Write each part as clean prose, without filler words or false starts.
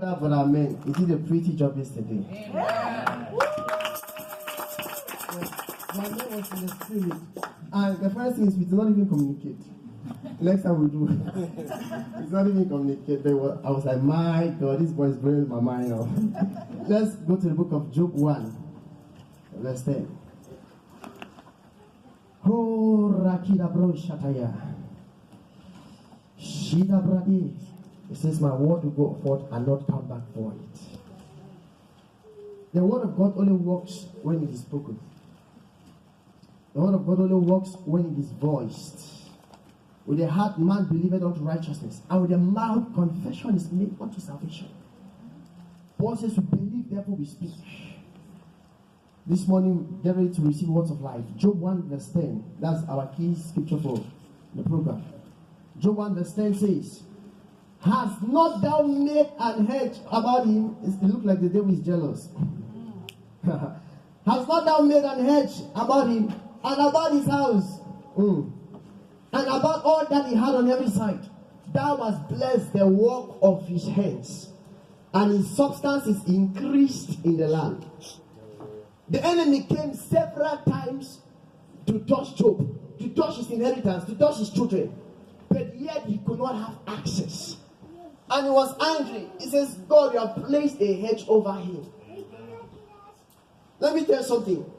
For our men, it did a pretty job yesterday. My man was in the spirit. And the first thing is we did not even communicate. Next time we do. It's not even communicate. I was like, my God, this boy is blowing my mind off. Let's go to the book of Job 1, verse 10. Oh, Rakida Bro Shataya. Shida Bradi. It says, my word will go forth and not come back void. The word of God only works when it is spoken. The word of God only works when it is voiced. With the heart man believeth unto righteousness, and with the mouth confession is made unto salvation. Paul says, we believe, therefore we speak. This morning, get ready to receive words of life. Job 1 verse 10. That's our key scripture for the program. Job 1 verse 10 says, has not thou made an hedge about him? It looks like the devil is jealous. Has not thou made an hedge about him and about his house? And about all that he had on every side. Thou hast blessed the work of his hands, and his substance is increased in the land. The enemy came several times to touch Job, to touch his inheritance, to touch his children, but yet he could not have access. And he was angry. He says, God, you have placed a hedge over him. Let me tell you something.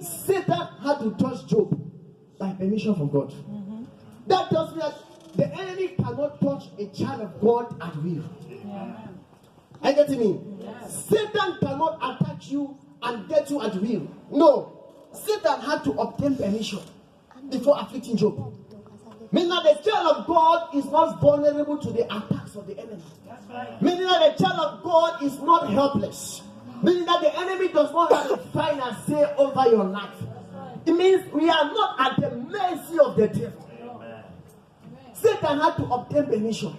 Satan had to touch Job by permission from God. That tells me that the enemy cannot touch a child of God at will. Are you getting me? Yes. Satan cannot attack you and get you at will. No. Satan had to obtain permission before afflicting Job. Meaning that the child of God is not vulnerable to the attacks of the enemy. Meaning that the child of God is not helpless. Meaning that the enemy does not have a final say over your life. It means we are not at the mercy of the devil. Satan had to obtain permission.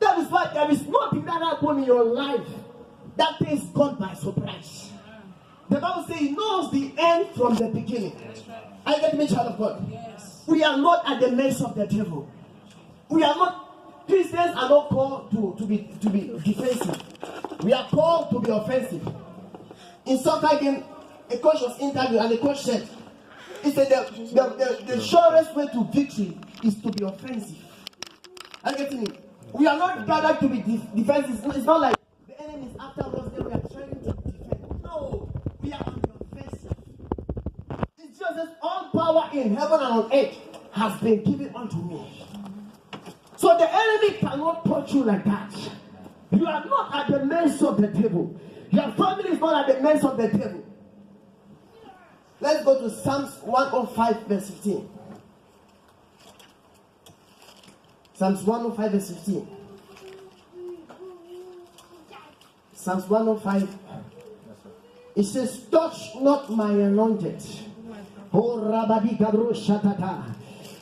That is why there is nothing that happened in your life that takes God by surprise. The Bible says he knows the end from the beginning. I get me, child of God. Yes. We are not at the mercy of the devil. We are not, Christians are not called to be defensive. We are called to be offensive. In soccer game, a coach was interviewed and the coach said, he said the surest way to victory is to be offensive. Are you getting me? We are not gathered to be defensive. It's not like the enemy is after us, then we are trying to defend. No, we are on the offensive. It's just that all power in heaven and on earth has been given unto me. So the enemy cannot touch you like that. You are not at the mercy of the devil. Your family is not at the mercy of the devil. Let's go to Psalms 105 verse 15. Psalms 105 verse 15. Psalms 105. It says, touch not my anointed. Oh, Rabadi Gabro Shatata.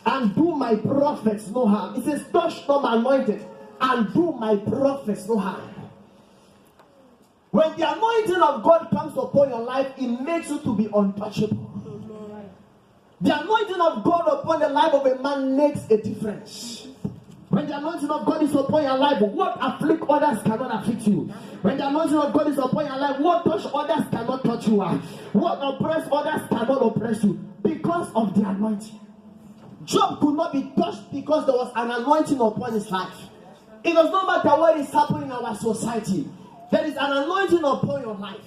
And do my prophets no harm. It says, touch not my anointed. And do my prophets no harm. When the anointing of God comes upon your life, it makes you to be untouchable. The anointing of God upon the life of a man makes a difference. When the anointing of God is upon your life, what afflict others cannot afflict you. When the anointing of God is upon your life, what touch others cannot touch you. What oppress others cannot oppress you. Because of the anointing. Job could not be touched because there was an anointing upon his life. It does not matter what is happening in our society. There is an anointing upon your life.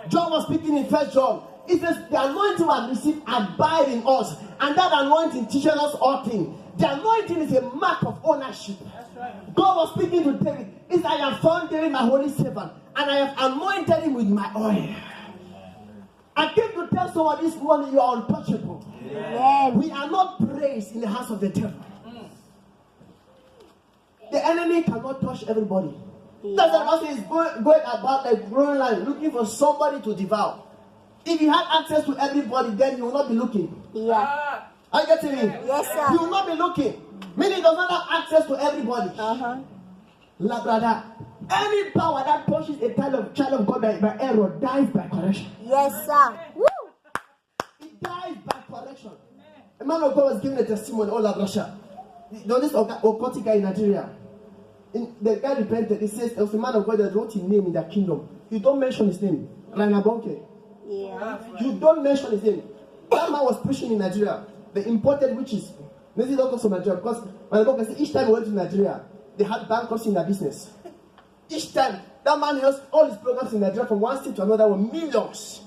John was speaking in 1 John. He says, the anointing we have received abide in us. And that anointing teaches us all things. The anointing is a mark of ownership. God was speaking to David. He said, I have found David my holy servant. And I have anointed him with my oil. I came to tell someone this morning, you are untouchable. Yeah. We are not praised in the hands of the devil. The enemy cannot touch everybody. That's what God is going about like growing line, looking for somebody to devour. If you had access to everybody, then you will not be looking. Yeah. Are you getting me? Yes, sir. You will not be looking. Meaning he does not have access to everybody. La brother. Any power that touches a child of God by error dies by correction. Yes, sir. Woo! It dies by correction. A man of God was giving a testimony all of Russia. There was this occultic guy in Nigeria. The guy repented. He says there was a man of God that wrote his name in their kingdom. You don't mention his name. Rainer Bonke. Yeah. You don't mention his name. That man was preaching in Nigeria. They imported witches. This is not from Nigeria because Rainer Bonke said each time he went to Nigeria, they had bankruptcy in their business. Each time, that man has all his programs in Nigeria from one state to another were millions.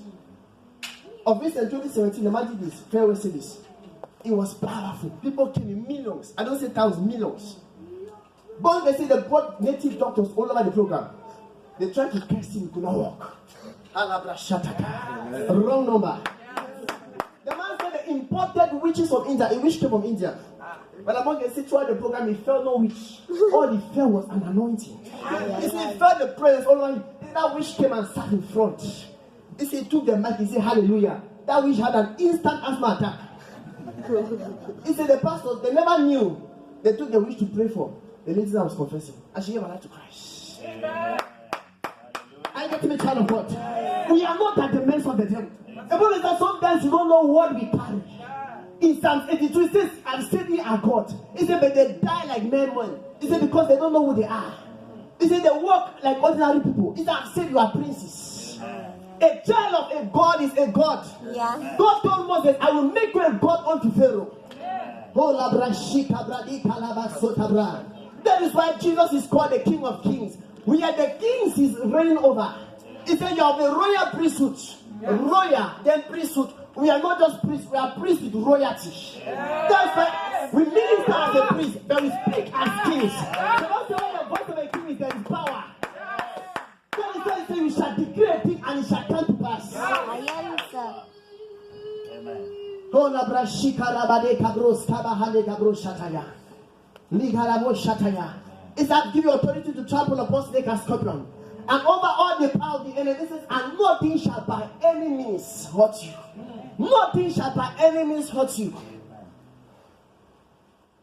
Of this in 2017, imagine this, farewell service. It was powerful. People came in millions. I don't say thousands, millions. But they say they brought native doctors all over the program. They tried to test him, he could not walk. Wrong number. The man said they imported witches from India. A witch came from India. When among they said throughout the program, he felt no witch. All he felt was an anointing. He said he felt the presence all over him. That witch came and sat in front. He said he took the mic, he said hallelujah. That witch had an instant asthma attack. He said the pastors, they never knew. They took the witch to pray for. The lady that was confessing. And she gave her life to Christ. I get to be child of God. We are not at the mercy of the devil. The problem is that sometimes you don't know what we carry. In Psalm 82, it says, I've said ye are God. He said, but they die like men. He said, because they don't know who they are. He said, they walk like ordinary people. He said, I've said you are princes. A child of a God is a God. Yeah. God told Moses, I will make you a God unto Pharaoh. That is why Jesus is called the King of Kings. We are the kings he's reigning over. He said, you have a royal priesthood. Royal, then priesthood. We are not just priests, we are priests with royalty. That's why we minister as a priest, but we speak as kings. So also when the voice of a king is there is power. That is why he said, you shall decree a thing and it shall come to pass. I hear you, sir. Amen. It's that give you authority to trample upon snake and scorpion. And over all the power of the enemy, this is, and nothing shall by any means hurt you. Nothing shall by any means hurt you.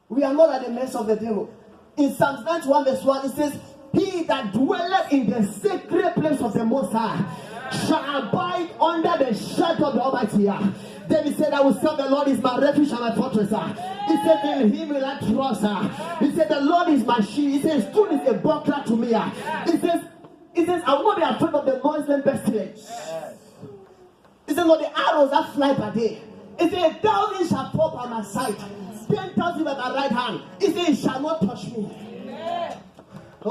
We are not at the mercy of the devil. In Psalms 91 verse 1, it says, he that dwelleth in the sacred place of the Most High shall abide under the shadow of the Almighty. David said, I will serve the Lord is my refuge and my fortress. He said, in him will I trust. He said, the Lord is my shield. He says, truth is a buckler to me. He says, I will not be afraid of the noisome pestilence. He says, not the arrows that fly by day. He says, 1,000 shall fall by my side, 10,000 by my right hand. He says, it shall not touch me. We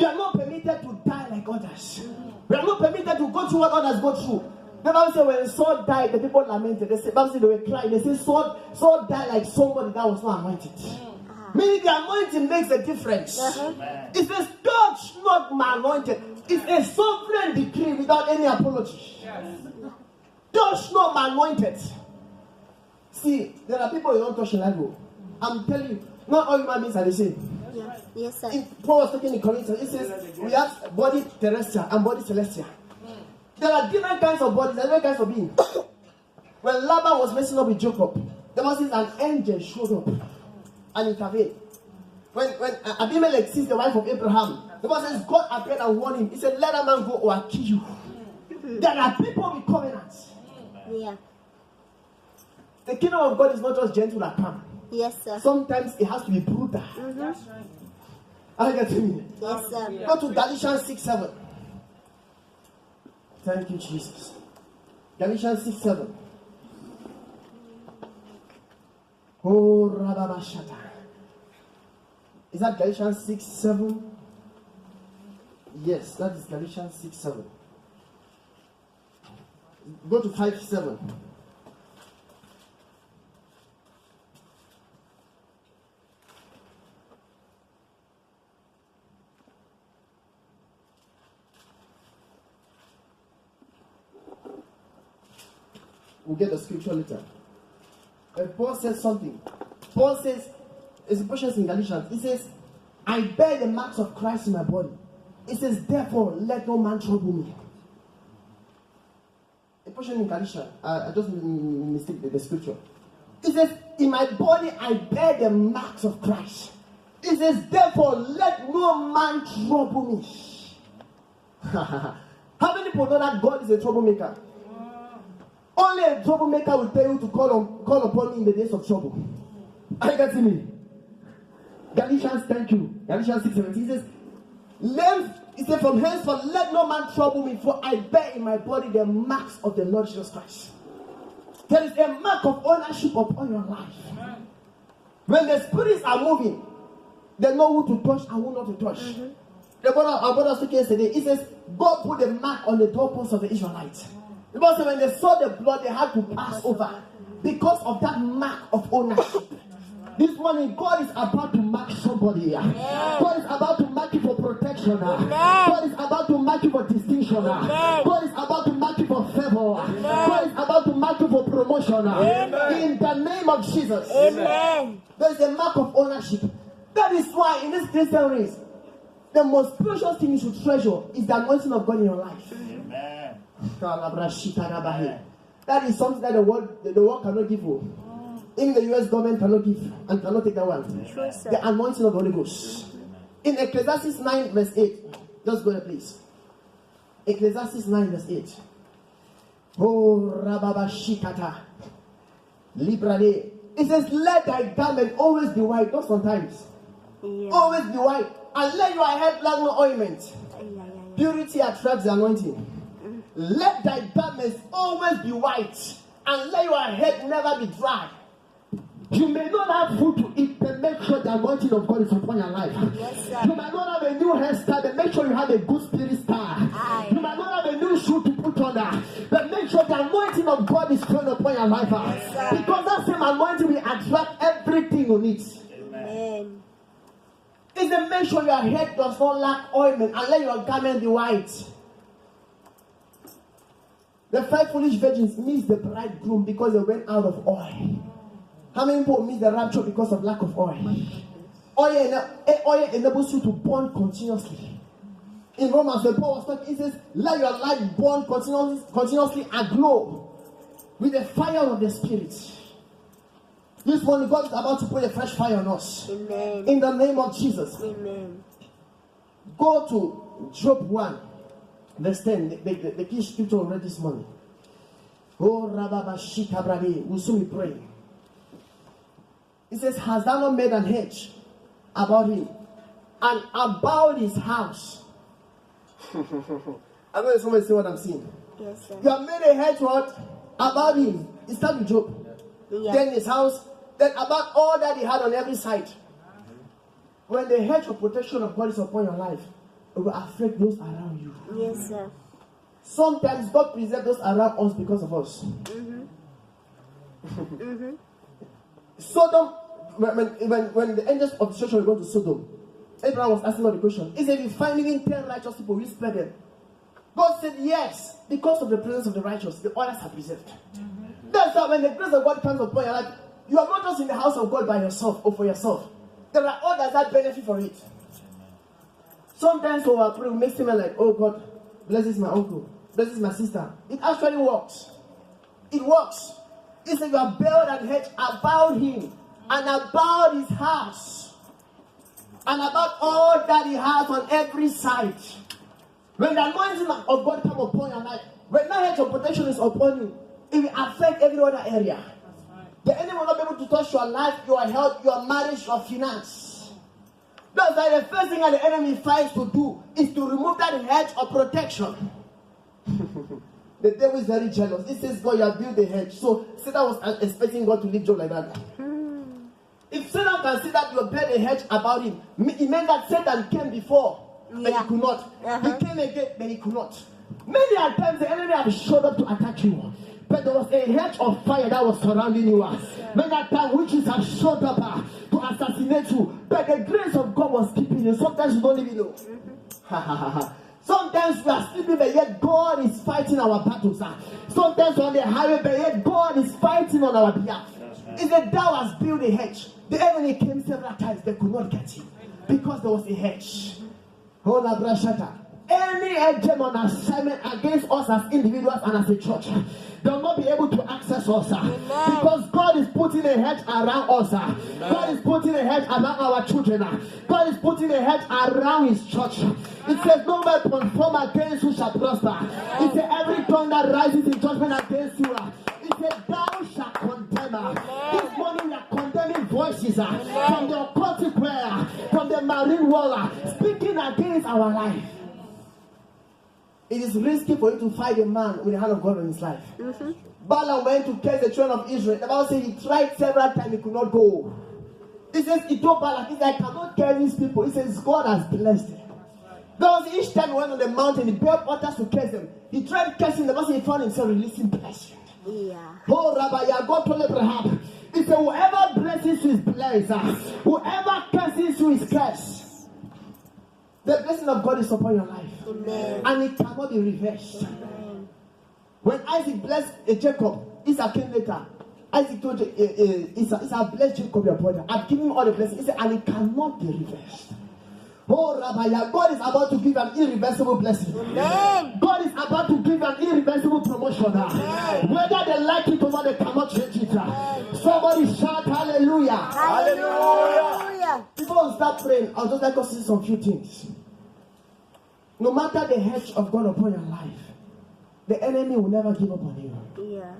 are not permitted to die like others. We are not permitted to go through what others go through. The Bible says when Saul died, the people lamented. The Bible says they were crying. They said Saul died like somebody that was not anointed. Meaning the anointing makes a difference. It says, touch not my anointed. It's a sovereign decree without any apology. Touch not my anointed. See, there are people who don't touch in life. I'm telling you, not all human beings are the same. Yes, sir. Paul was talking in Corinthians. It says we have body terrestrial and body celestial. There are different kinds of bodies, different kinds of beings. When Laban was messing up with Jacob, the Bible says an angel showed up and intervened. When Abimelech sees the wife of Abraham, the Bible says God appeared and warned him. He said, let a man go or I'll kill you. There are people with covenants. Yeah. The kingdom of God is not just gentle and calm. Yes, sir. Sometimes it has to be brutal. That's right. I get me. Yes, sir. Go to Galatians 6:7. Thank you, Jesus. Galatians 6:7. Oh, Rababashata. Is that Galatians 6:7? Yes, that is Galatians 6:7. Go to 5:7. We'll get the scripture later. But Paul says something. Paul says, it's a portion in Galatians. He says, I bear the marks of Christ in my body. He says, therefore, let no man trouble me. A portion in Galatians. I just mistake the scripture. He says, in my body I bear the marks of Christ. He says, therefore, let no man trouble me. How many people know that God is a troublemaker? Only a troublemaker will tell you to call upon me in the days of trouble. Are you getting me? Galatians 6:17 says, he said, from henceforth let no man trouble me, for I bear in my body the marks of the Lord Jesus Christ. There is a mark of ownership upon your life. When the spirits are moving, they know who to touch and who not to touch. Our brother spoke yesterday. He says, God put a mark on the doorpost of the Israelites. Because when they saw the blood, they had to pass over because of that mark of ownership. This morning, God is about to mark somebody. God is about to mark you for protection. God is about to mark you for distinction. God is about to mark you for favor. God is about to mark you for promotion. In the name of Jesus. Amen. There is a mark of ownership. That is why in this Christian race, the most precious thing you should treasure is the anointing of God in your life. Amen. That is something that the world cannot give you. Even the US government cannot give and cannot take that one. True, sir. The anointing of the Holy Ghost. In Ecclesiastes 9 verse 8. Just go there, please. Ecclesiastes 9 verse 8. Oh, Rababa Shikata. Librade. It says, let thy garment always be white, not sometimes. Yeah. Always be white. And let your head lack no ointment. Yeah. Purity attracts the anointing. Let thy garments always be white. And let your head never be dry. You may not have food to eat, but make sure the anointing of God is upon your life. Yes, sir. You might not have a new hairstyle, but make sure you have a good spirit style. Aye. You might not have a new shoe to put on, but make sure the anointing of God is thrown upon your life. Yes, sir. Because that same anointing will attract everything you need. Amen. It's to make sure your head does not lack ointment and let your garment be white. The 5 foolish virgins missed the bridegroom because they went out of oil. How many people miss the rapture because of lack of oil? Oil enables you to burn continuously. In Romans, the Paul was talking, he says, let your light burn continuously and glow with the fire of the Spirit. This morning, God is about to put a fresh fire on us. Amen. In the name of Jesus. Amen. Go to Job 1, verse 10, the key scripture we read this morning. Oh, Rababa Shikabrani, we'll soon be praying. It says, has thou not made an hedge about him and about his house? I'm going to somebody see what I'm seeing. Yes, sir. You have made a hedge what? About him. It starts with Job. Yeah. Then his house. Then about all that he had on every side. When the hedge of protection of God is upon your life, it will affect those around you. Yes, sir. Sometimes God preserves those around us because of us. Sodom, when the angels of destruction were going to Sodom, Abraham was asking God the question. He said, if you find even 10 righteous people, will you spare them? God said, yes, because of the presence of the righteous, the others are preserved. That's why when the grace of God comes upon your life, you are not just in the house of God by yourself or for yourself. There are others that benefit from it. Sometimes when we pray, we make statements like, oh God, blesses my uncle, blesses my sister. It actually works. It works. He said, you are built and hedge about him and about his house and about all that he has on every side. When the anointing of God comes upon your life, when that hedge of protection is upon you, it will affect every other area. The enemy will not be able to touch your life, your health, your marriage, your finance. That's why the first thing that the enemy tries to do is to remove that hedge of protection. The devil is very jealous. He says, God, you have built a hedge. So Satan was expecting God to leave Job like that. If Satan can see that you have built a hedge about him, it meant that Satan came before, but he could not. He came again, but he could not. Many times the enemy have showed up to attack you, but there was a hedge of fire that was surrounding you. Many times witches have showed up to assassinate you, but the grace of God was keeping you. Sometimes you don't even know. Sometimes we are sleeping, but yet God is fighting our battles. Sometimes on the highway, but yet God is fighting on our behalf. It's that thou hast built a hedge. The enemy came several times, they could not get him because there was a hedge. Any agent on assignment against us as individuals and as a church, they will not be able to access us because God is putting a hedge around us. God is putting a hedge around our children. God is putting a hedge around his church. It says, no weapon formed against you shall prosper. It says, every tongue that rises in judgment against you, it says, thou shalt condemn. This morning we are condemning voices from the occultic prayer the marine wall, speaking against our life. It is risky for you to fight a man with the hand of God on his life. Balaam went to curse the children of Israel. The Bible says he tried several times, he could not go. He says, he told Balaam, he said, I cannot curse these people. He says, God has blessed them. Because each time he went on the mountain, he built altars to curse them. He tried cursing them, but he found himself releasing blessing. Yeah. Oh, Rabbi, God told Abraham, he said, whoever blesses you is blessed. Whoever curses you is cursed. The blessing of God is upon your life. Amen. And it cannot be reversed. Amen. When Isaac blessed Jacob, Isaac came later. Isaac told Isaac, I've blessed Jacob your brother. I've given him all the blessings. He said, and it cannot be reversed. Oh, Rabbi, God is about to give an irreversible blessing. Amen. God is about to give an irreversible promotion. Whether they like it or not, they cannot change it. Somebody shout hallelujah. Hallelujah. Before we start praying, I'll just like us to see some few things. No matter the hedge of God upon your life, the enemy will never give up on you. Yeah.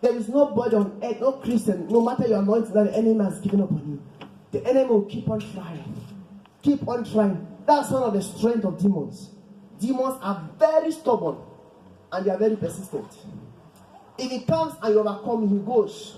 There is nobody on earth, no Christian, no matter your anointing, that the enemy has given up on you. The enemy will keep on trying. Keep on trying. That's one of the strength of demons. Demons are very stubborn and they are very persistent. If he comes and you overcome him, he goes.